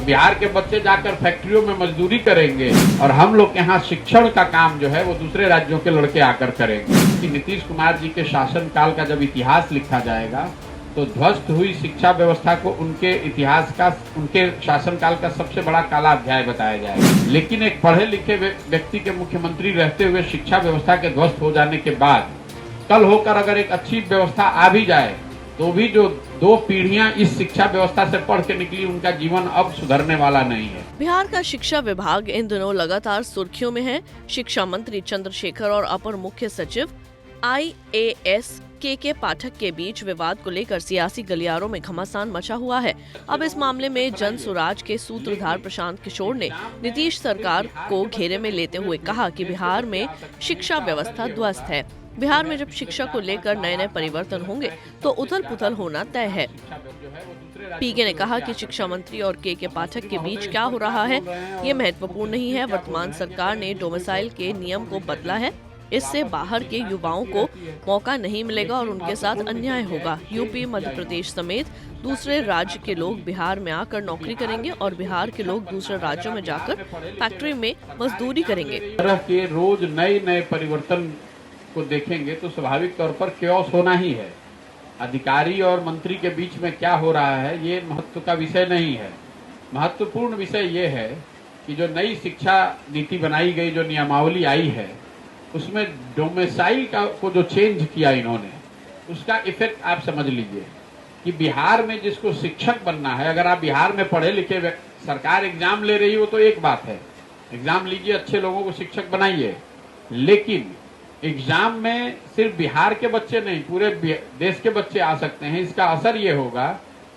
बिहार के बच्चे जाकर फैक्ट्रियों में मजदूरी करेंगे और हम लोग के यहाँ शिक्षण का काम जो है वो दूसरे राज्यों के लड़के आकर करेंगे। कि नीतीश कुमार जी के शासनकाल का जब इतिहास लिखा जाएगा तो ध्वस्त हुई शिक्षा व्यवस्था को उनके इतिहास का, उनके शासनकाल का सबसे बड़ा काला अध्याय बताया जाएगा। लेकिन एक पढ़े लिखे व्यक्ति के मुख्यमंत्री रहते हुए शिक्षा व्यवस्था के ध्वस्त हो जाने के बाद कल होकर अगर एक अच्छी व्यवस्था आ भी जाए तो भी जो 2 पीढ़ियां इस शिक्षा व्यवस्था से पढ़ के निकली उनका जीवन अब सुधरने वाला नहीं है। बिहार का शिक्षा विभाग इन दिनों लगातार सुर्खियों में है। शिक्षा मंत्री चंद्रशेखर और अपर मुख्य सचिव IAS के पाठक के बीच विवाद को लेकर सियासी गलियारों में घमासान मचा हुआ है। अब इस मामले में जन सुराज के सूत्रधार प्रशांत किशोर ने नीतीश सरकार को घेरे में लेते हुए कहा कि बिहार में शिक्षा व्यवस्था ध्वस्त है। बिहार में जब शिक्षा को लेकर नए नए परिवर्तन होंगे तो उथल पुथल होना तय है। पीके ने कहा कि शिक्षा मंत्री और के पाठक के बीच क्या हो रहा है ये महत्वपूर्ण नहीं है। वर्तमान सरकार ने डोमिसाइल के नियम को बदला है, इससे बाहर के युवाओं को मौका नहीं मिलेगा और उनके साथ अन्याय होगा। यूपी, मध्य प्रदेश समेत दूसरे राज्य के लोग बिहार में आकर नौकरी करेंगे और बिहार के लोग दूसरे राज्यों में जाकर फैक्ट्री में मजदूरी करेंगे। तरह के रोज नए नए परिवर्तन को देखेंगे तो स्वाभाविक तौर पर केओस होना ही है। अधिकारी और मंत्री के बीच में क्या हो रहा है ये महत्व का विषय नहीं है। महत्वपूर्ण विषय ये है कि जो नई शिक्षा नीति बनाई गई, जो नियमावली आई है, उसमें डोमिसाइल को जो चेंज किया इन्होंने, उसका इफेक्ट आप समझ लीजिए कि बिहार में जिसको शिक्षक बनना है, अगर आप बिहार में पढ़े लिखे, सरकार एग्जाम ले रही हो तो एक बात है, एग्जाम लीजिए, अच्छे लोगों को शिक्षक बनाइए, लेकिन एग्जाम में सिर्फ बिहार के बच्चे नहीं पूरे देश के बच्चे आ सकते हैं। इसका असर ये होगा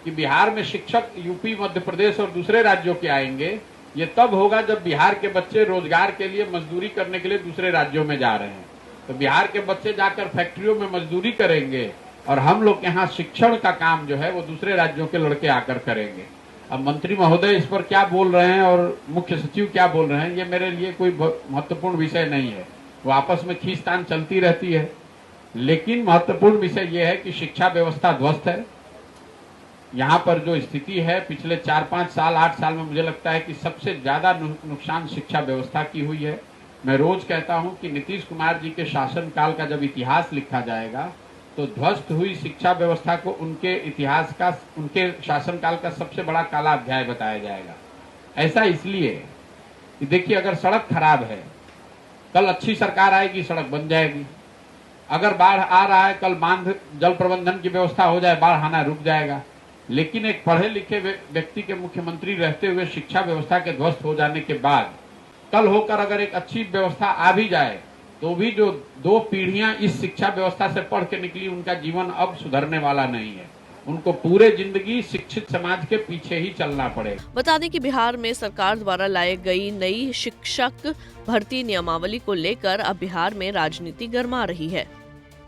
कि बिहार में शिक्षक यूपी, मध्य प्रदेश और दूसरे राज्यों के आएंगे। ये तब होगा जब बिहार के बच्चे रोजगार के लिए, मजदूरी करने के लिए दूसरे राज्यों में जा रहे हैं। तो बिहार के बच्चे जाकर फैक्ट्रियों में मजदूरी करेंगे और हम लोग यहाँ शिक्षण का काम जो है वो दूसरे राज्यों के लड़के आकर करेंगे। अब मंत्री महोदय इस पर क्या बोल रहे हैं और मुख्य सचिव क्या बोल रहे हैं, ये मेरे लिए कोई महत्वपूर्ण विषय नहीं है। वो आपस में खींचतान चलती रहती है, लेकिन महत्वपूर्ण विषय यह है कि शिक्षा व्यवस्था ध्वस्त है। यहाँ पर जो स्थिति है पिछले 4-5 साल, 8 साल में मुझे लगता है कि सबसे ज्यादा नुकसान शिक्षा व्यवस्था की हुई है। मैं रोज कहता हूँ कि नीतीश कुमार जी के शासनकाल का जब इतिहास लिखा जाएगा तो ध्वस्त हुई शिक्षा व्यवस्था को उनके इतिहास का, उनके शासनकाल का सबसे बड़ा काला अध्याय बताया जाएगा। ऐसा इसलिए कि देखिए, अगर सड़क खराब है, कल अच्छी सरकार आएगी, सड़क बन जाएगी। अगर बाढ़ आ रहा है, कल बांध, जल प्रबंधन की व्यवस्था हो जाए, बाढ़ आना रुक जाएगा। लेकिन एक पढ़े लिखे व्यक्ति के मुख्यमंत्री रहते हुए शिक्षा व्यवस्था के ध्वस्त हो जाने के बाद कल होकर अगर एक अच्छी व्यवस्था आ भी जाए तो भी जो 2 पीढ़ियां इस शिक्षा व्यवस्था से पढ़ के निकली उनका जीवन अब सुधरने वाला नहीं है। उनको पूरे जिंदगी शिक्षित समाज के पीछे ही चलना पड़ेगा। बता दें कि बिहार में सरकार द्वारा लाई गई नई शिक्षक भर्ती नियमावली को लेकर अब बिहार में राजनीति गर्मा रही है।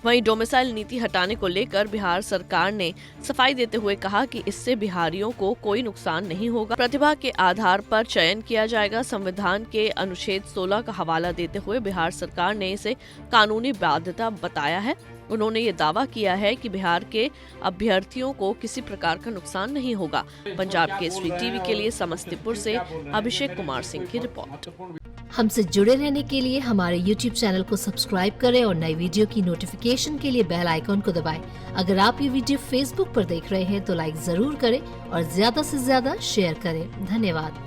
वहीं डोमिसाइल नीति हटाने को लेकर बिहार सरकार ने सफाई देते हुए कहा कि इससे बिहारियों को कोई नुकसान नहीं होगा, प्रतिभा के आधार पर चयन किया जाएगा। संविधान के अनुच्छेद 16 का हवाला देते हुए बिहार सरकार ने इसे कानूनी बाध्यता बताया है। उन्होंने ये दावा किया है कि बिहार के अभ्यर्थियों को किसी प्रकार का नुकसान नहीं होगा। पंजाब केसरी टीवी के लिए समस्तीपुर से अभिषेक कुमार सिंह की रिपोर्ट। हमसे जुड़े रहने के लिए हमारे YouTube चैनल को सब्सक्राइब करें और नई वीडियो की नोटिफिकेशन के लिए बेल आइकॉन को दबाएं। अगर आप ये वीडियो Facebook पर देख रहे हैं तो लाइक जरूर करें और ज्यादा से ज्यादा शेयर करें। धन्यवाद।